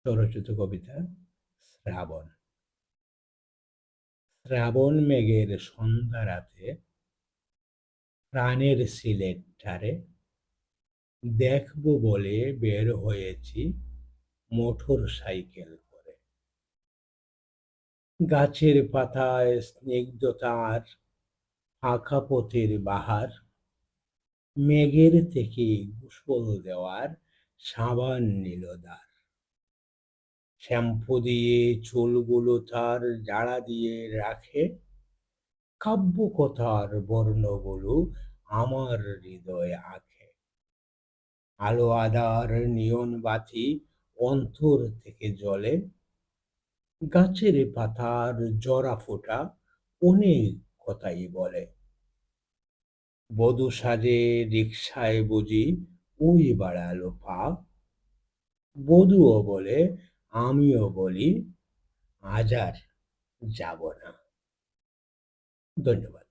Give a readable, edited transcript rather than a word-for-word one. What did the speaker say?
স্বরচিত কবিতা শ্রাবণ। শ্রাবণ মেঘের সন্ধ্যা রাতে প্রাণের সিলেটটারে দেখব বলে বের হয়েছি মোটর সাইকেল করে। গাছের পাতায় স্নিগ্ধতার ফাঁকা পথের বাহার, মেঘের থেকে গোসল দেওয়ার সাবান নিল দ্বার। শ্যাম্পু দিয়ে চুলগুলো তার জাড়া দিয়ে রাখে, কাব্যকথার বর্ণগুলো আমার হৃদয়ে আঁকে। আলো আঁধার নিয়ন বাতি অন্তর থেকে জ্বলে, গাছের পাতার জরা ফোঁটা অনেক কথাই বলে। বধূ সাজে রিকশায় বুঝি ওই বাড়ালো পা, বধূও বলে আমিও বলি আজ আর যাব না। ধন্যবাদ।